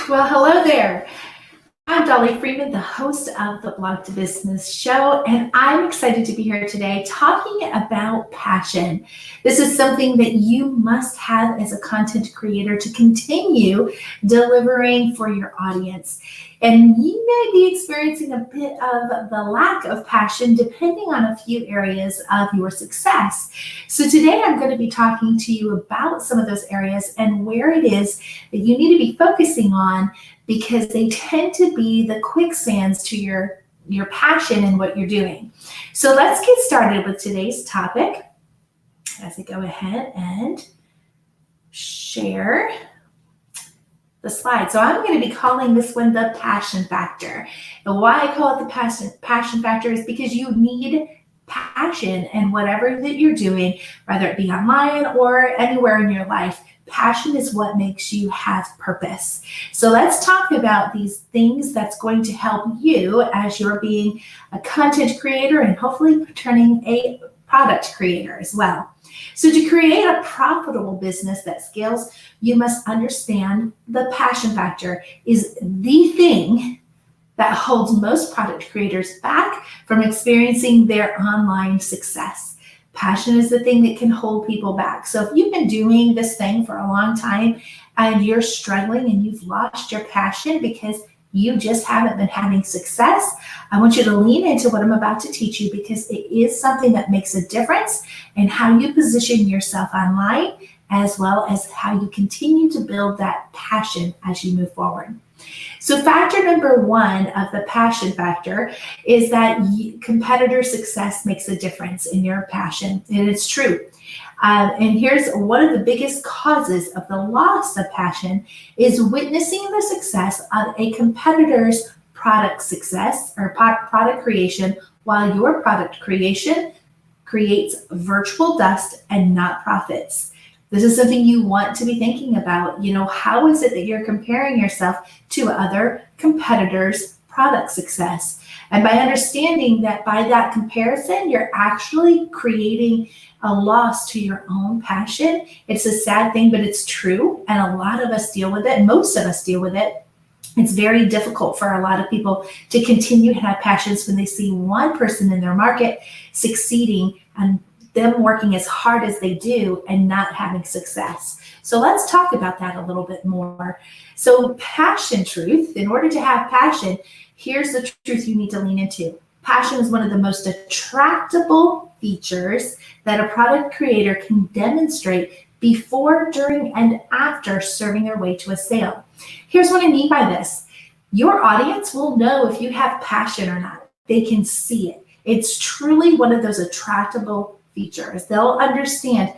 Well, hello there. I'm Dollie Freeman, the host of the Blog to Business show, and I'm excited to be here today talking about passion. This is something that you must have as a content creator to continue delivering for your audience. And you may be experiencing a bit of the lack of passion depending on a few areas of your success. So today I'm going to be talking to you about some of those areas and where it is that you need to be focusing on, because they tend to be the quicksands to your passion and what you're doing. So let's get started with today's topic as I go ahead and share the slide. So I'm going to be calling this one the passion factor. And why I call it the passion factor is because you need passion in whatever that you're doing, whether it be online or anywhere in your life. Passion is what makes you have purpose. So let's talk about these things that's going to help you as you're being a content creator and hopefully turning a product creator as well. So to create a profitable business that scales, you must understand the passion factor is the thing that holds most product creators back from experiencing their online success. Passion is the thing that can hold people back. So if you've been doing this thing for a long time and you're struggling and you've lost your passion because you just haven't been having success, I want you to lean into what I'm about to teach you, because it is something that makes a difference in how you position yourself online, as well as how you continue to build that passion as you move forward. So factor number one of the passion factor is that competitor success makes a difference in your passion. And it's true. And here's one of the biggest causes of the loss of passion is witnessing the success of a competitor's product success or product creation, while your product creation creates virtual dust and not profits. This is something you want to be thinking about. How is it that you're comparing yourself to other competitors' product success? And by understanding that by that comparison, you're actually creating a loss to your own passion. It's a sad thing, but it's true. And a lot of us deal with it. Most of us deal with it. It's very difficult for a lot of people to continue to have passions when they see one person in their market succeeding and them working as hard as they do and not having success. So let's talk about that a little bit more. So passion truth, in order to have passion, here's the truth you need to lean into. Passion is one of the most attractable features that a product creator can demonstrate before, during, and after serving their way to a sale. Here's what I mean by this. Your audience will know if you have passion or not. They can see it. It's truly one of those attractable features. They'll understand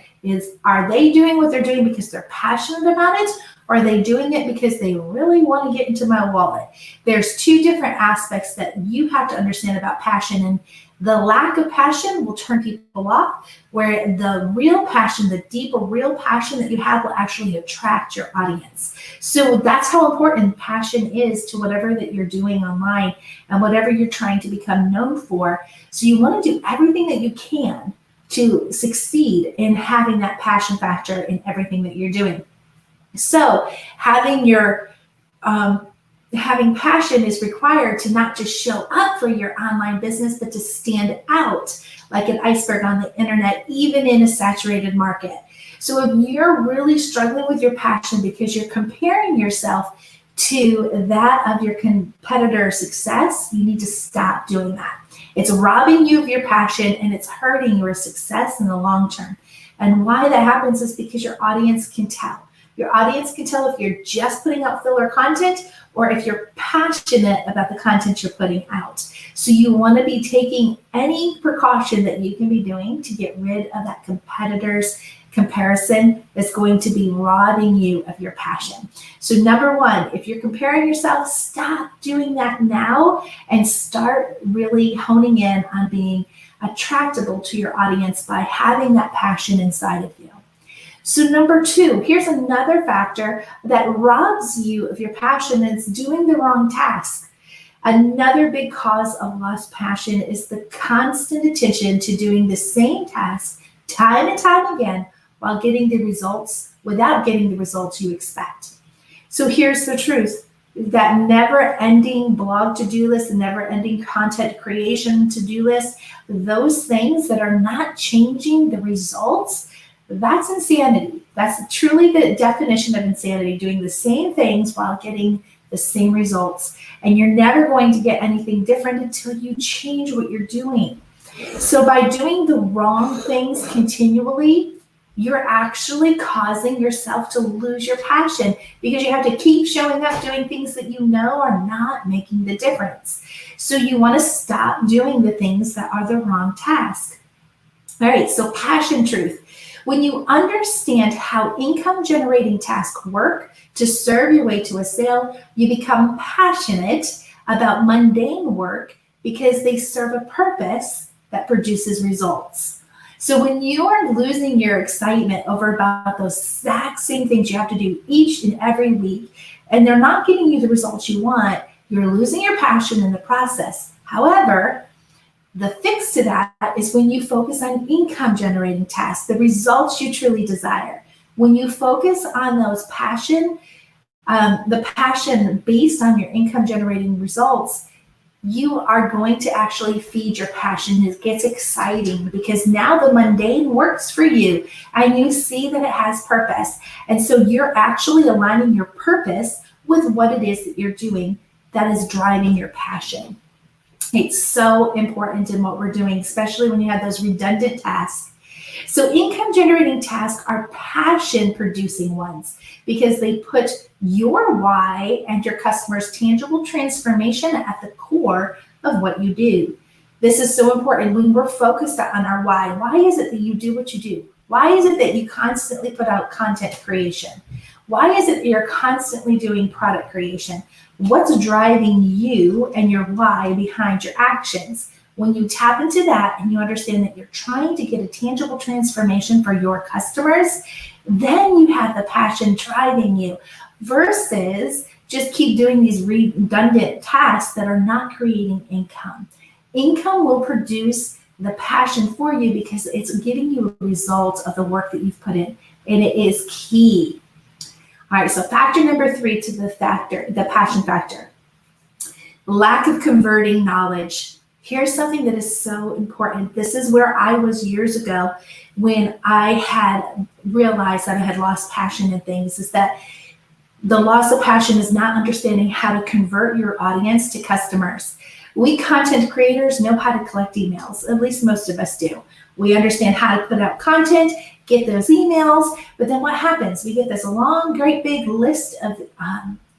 are they doing what they're doing because they're passionate about it, or are they doing it because they really want to get into my wallet? There's two different aspects that you have to understand about passion, and the lack of passion will turn people off, where the real passion, the deeper real passion that you have, will actually attract your audience. So that's how important passion is to whatever that you're doing online and whatever you're trying to become known for. So you want to do everything that you can to succeed in having that passion factor in everything that you're doing. So having passion is required to not just show up for your online business, but to stand out like an iceberg on the internet, even in a saturated market. So if you're really struggling with your passion because you're comparing yourself to that of your competitor's success, you need to stop doing that. It's robbing you of your passion and it's hurting your success in the long term. And why that happens is because your audience can tell. Your audience can tell if you're just putting out filler content or if you're passionate about the content you're putting out. So you want to be taking any precaution that you can be doing to get rid of that competitor's comparison that's going to be robbing you of your passion. So number one, if you're comparing yourself, stop doing that now and start really honing in on being attractable to your audience by having that passion inside of you. So number two, here's another factor that robs you of your passion, and it's doing the wrong task. Another big cause of lost passion is the constant attention to doing the same task time and time again without getting the results you expect. So here's the truth. that never-ending blog to-do list, the never-ending content creation to-do list, those things that are not changing the results, that's insanity. That's truly the definition of insanity, doing the same things while getting the same results. And you're never going to get anything different until you change what you're doing. So by doing the wrong things continually, you're actually causing yourself to lose your passion, because you have to keep showing up doing things that you know are not making the difference. So you want to stop doing the things that are the wrong task. All right, so passion truth. When you understand how income generating tasks work to serve your way to a sale, you become passionate about mundane work because they serve a purpose that produces results. So when you are losing your excitement over about those exact same things you have to do each and every week, and they're not getting you the results you want, you're losing your passion in the process. However, the fix to that is when you focus on income generating tasks, the results you truly desire. When you focus on those the passion based on your income generating results, you are going to actually feed your passion. It gets exciting because now the mundane works for you and you see that it has purpose. And so you're actually aligning your purpose with what it is that you're doing that is driving your passion. It's so important in what we're doing, especially when you have those redundant tasks. So income generating tasks are passion producing ones because they put your why and your customer's tangible transformation at the core of what you do. This is so important when we're focused on our why. Why is it that you do what you do? Why is it that you constantly put out content creation? Why is it that you're constantly doing product creation? What's driving you and your why behind your actions? When you tap into that and you understand that you're trying to get a tangible transformation for your customers, then you have the passion driving you versus just keep doing these redundant tasks that are not creating income. Income will produce the passion for you because it's giving you a result of the work that you've put in, and it is key. All right, so factor number 3 to the passion factor. Lack of converting knowledge. Here's something that is so important. This is where I was years ago when I had realized that I had lost passion in things, is that the loss of passion is not understanding how to convert your audience to customers. We content creators know how to collect emails, at least most of us do. We understand how to put out content, get those emails, but then what happens? We get this long, great big list of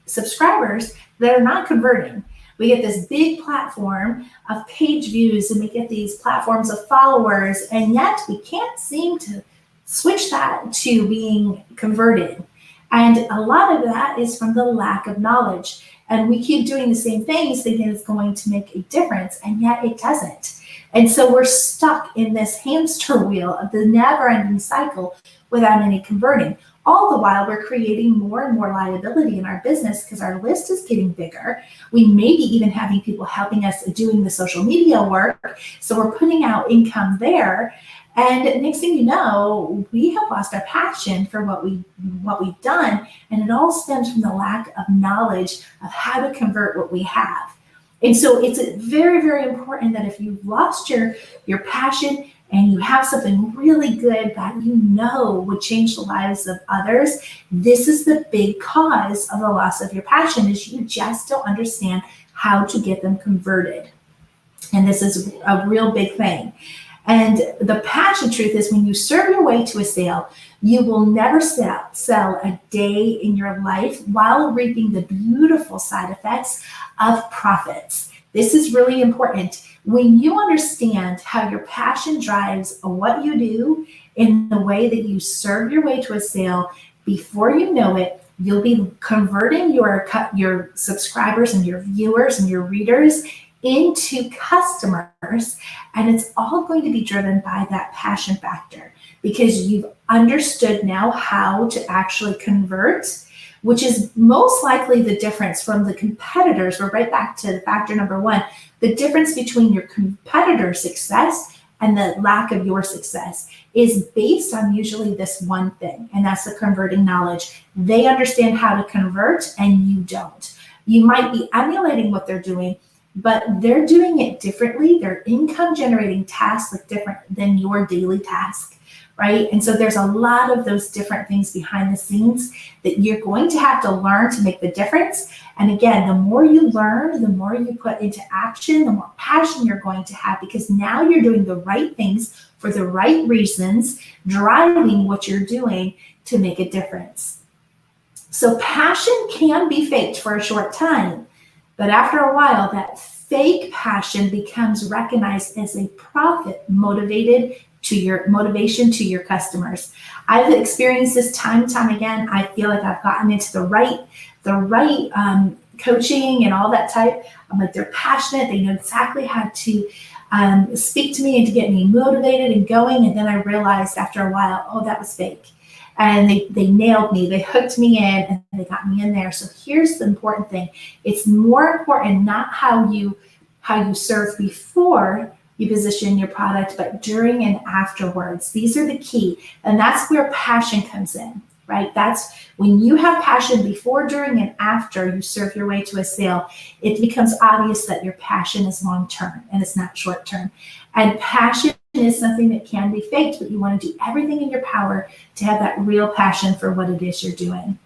subscribers that are not converting. We get this big platform of page views and we get these platforms of followers, and yet we can't seem to switch that to being converted. And a lot of that is from the lack of knowledge. And we keep doing the same things thinking it's going to make a difference, and yet it doesn't. And so we're stuck in this hamster wheel of the never-ending cycle without any converting. All the while, we're creating more and more liability in our business because our list is getting bigger. We may be even having people helping us doing the social media work. So we're putting out income there. And next thing you know, we have lost our passion for what we've done. And it all stems from the lack of knowledge of how to convert what we have. And so it's very, very important that if you've lost your passion and you have something really good that you know would change the lives of others, this is the big cause of the loss of your passion, is you just don't understand how to get them converted. And this is a real big thing. And the passion truth is when you serve your way to a sale, you will never sell a day in your life while reaping the beautiful side effects of profits. This is really important. When you understand how your passion drives what you do in the way that you serve your way to a sale, before you know it, you'll be converting your subscribers and your viewers and your readers into customers, and it's all going to be driven by that passion factor because you've understood now how to actually convert, which is most likely the difference from the competitors. We're right back to factor number 1. The difference between your competitor's success and the lack of your success is based on usually this one thing, and that's the converting knowledge. They understand how to convert and you don't. You might be emulating what they're doing, but they're doing it differently. Their income generating tasks look different than your daily task, right? And so there's a lot of those different things behind the scenes that you're going to have to learn to make the difference. And again, the more you learn, the more you put into action, the more passion you're going to have, because now you're doing the right things for the right reasons, driving what you're doing to make a difference. So passion can be faked for a short time, but after a while, that fake passion becomes recognized as a profit motivation to your customers. I've experienced this time and time again. I feel like I've gotten into the right coaching and all that type. I'm like, they're passionate. They know exactly how to speak to me and to get me motivated and going. And then I realized after a while, oh, that was fake. And they nailed me. They hooked me in and they got me in there. So here's the important thing. It's more important not how you serve before you position your product, but during and afterwards. These are the key. And that's where passion comes in, right? That's when you have passion before, during, and after you serve your way to a sale, it becomes obvious that your passion is long-term and it's not short-term. And passion is something that can be faked, but you want to do everything in your power to have that real passion for what it is you're doing.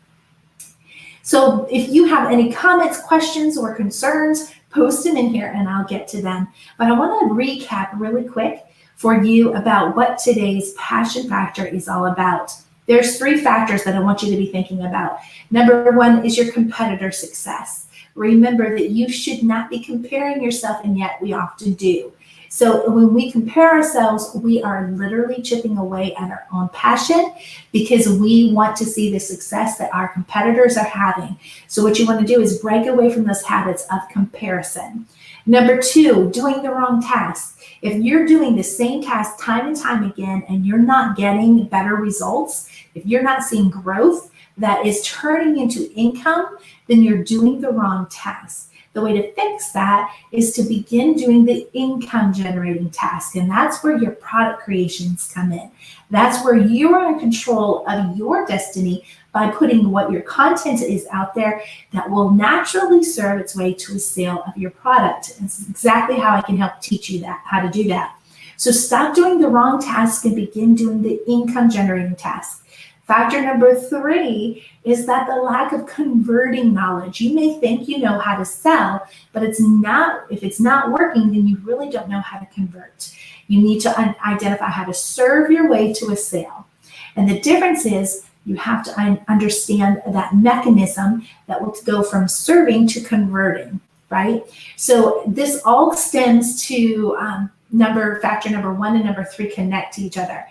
So if you have any comments, questions, or concerns, post them in here and I'll get to them. But I want to recap really quick for you about what today's passion factor is all about. There's 3 factors that I want you to be thinking about. Number 1 is your competitor success. Remember that you should not be comparing yourself, and yet we often do. So when we compare ourselves, we are literally chipping away at our own passion because we want to see the success that our competitors are having. So what you want to do is break away from those habits of comparison. Number 2, doing the wrong task. If you're doing the same task time and time again and you're not getting better results, if you're not seeing growth that is turning into income, then you're doing the wrong task. The way to fix that is to begin doing the income generating task. And that's where your product creations come in. That's where you are in control of your destiny by putting what your content is out there that will naturally serve its way to a sale of your product. And it's exactly how I can help teach you that, how to do that. So stop doing the wrong task and begin doing the income generating task. Factor number 3 is that the lack of converting knowledge. You may think you know how to sell, but if it's not working, then you really don't know how to convert. You need to identify how to serve your way to a sale. And the difference is you have to understand that mechanism that will go from serving to converting, right? So this all stems to factor number 1 and number 3 connect to each other.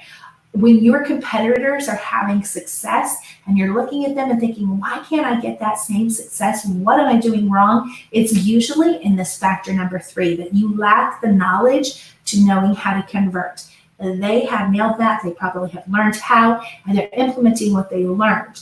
When your competitors are having success and you're looking at them and thinking, why can't I get that same success? What am I doing wrong? It's usually in this factor number 3 that you lack the knowledge to knowing how to convert. They have nailed that. They probably have learned how, and they're implementing what they learned.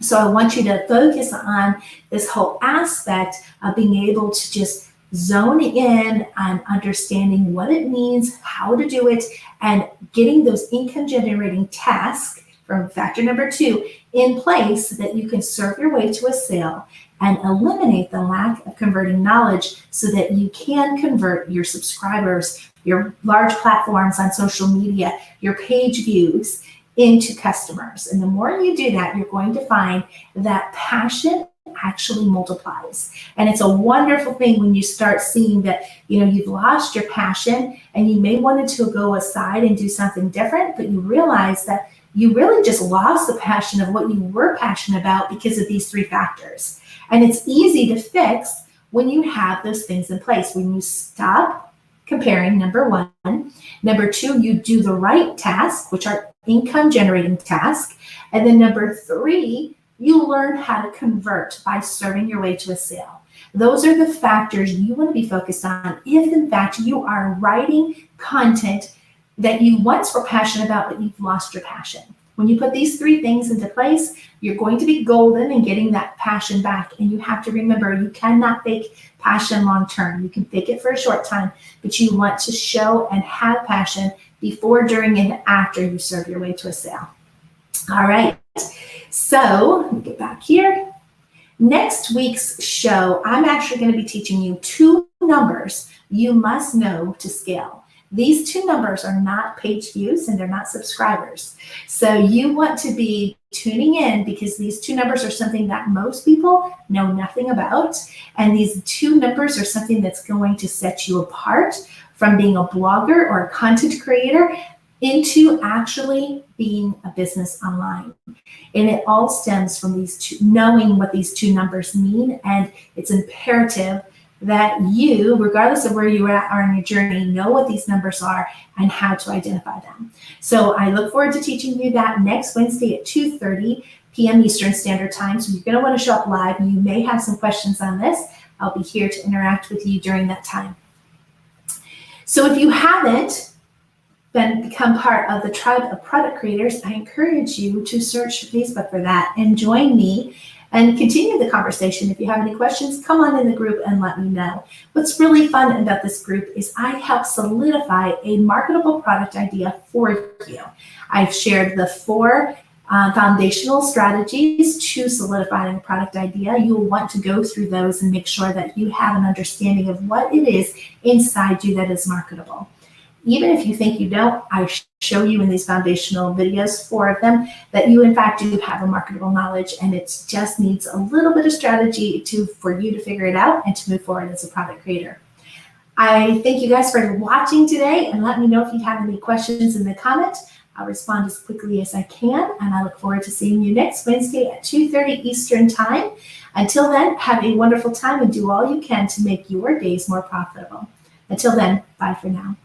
So I want you to focus on this whole aspect of being able to just zone in on understanding what it means, how to do it, and getting those income generating tasks from factor number 2 in place so that you can serve your way to a sale and eliminate the lack of converting knowledge so that you can convert your subscribers, your large platforms on social media, your page views into customers. And the more you do that, you're going to find that passion actually multiplies. And it's a wonderful thing when you start seeing that, you've lost your passion and you may wanted to go aside and do something different, but you realize that you really just lost the passion of what you were passionate about because of these 3 factors. And it's easy to fix when you have those things in place. When you stop comparing, number 1. Number 2, you do the right tasks, which are income generating tasks. And then number 3, you learn how to convert by serving your way to a sale. Those are the factors you want to be focused on if, in fact, you are writing content that you once were passionate about, but you've lost your passion. When you put these 3 things into place, you're going to be golden in getting that passion back. And you have to remember, you cannot fake passion long term. You can fake it for a short time, but you want to show and have passion before, during, and after you serve your way to a sale. All right. So let me get back here. Next week's show, I'm actually going to be teaching you 2 numbers you must know to scale. These 2 numbers are not page views and they're not subscribers. So you want to be tuning in because these 2 numbers are something that most people know nothing about. And these 2 numbers are something that's going to set you apart from being a blogger or a content creator into actually being a business online. And it all stems from these 2, knowing what these 2 numbers mean. And it's imperative that you, regardless of where you are in your journey, know what these numbers are and how to identify them. So I look forward to teaching you that next Wednesday at 2:30 p.m. Eastern Standard Time. So you're going to want to show up live, and you may have some questions on this. I'll be here to interact with you during that time. So if you haven't become part of the tribe of product creators, I encourage you to search Facebook for that and join me and continue the conversation. If you have any questions, come on in the group and let me know. What's really fun about this group is I help solidify a marketable product idea for you. I've shared the 4 foundational strategies to solidifying a product idea. You'll want to go through those and make sure that you have an understanding of what it is inside you that is marketable. Even if you think you don't, I show you in these foundational videos, 4 of them, that you in fact do have a marketable knowledge, and it just needs a little bit of strategy for you to figure it out and to move forward as a product creator. I thank you guys for watching today, and let me know if you have any questions in the comments. I'll respond as quickly as I can, and I look forward to seeing you next Wednesday at 2:30 Eastern Time. Until then, have a wonderful time and do all you can to make your days more profitable. Until then, bye for now.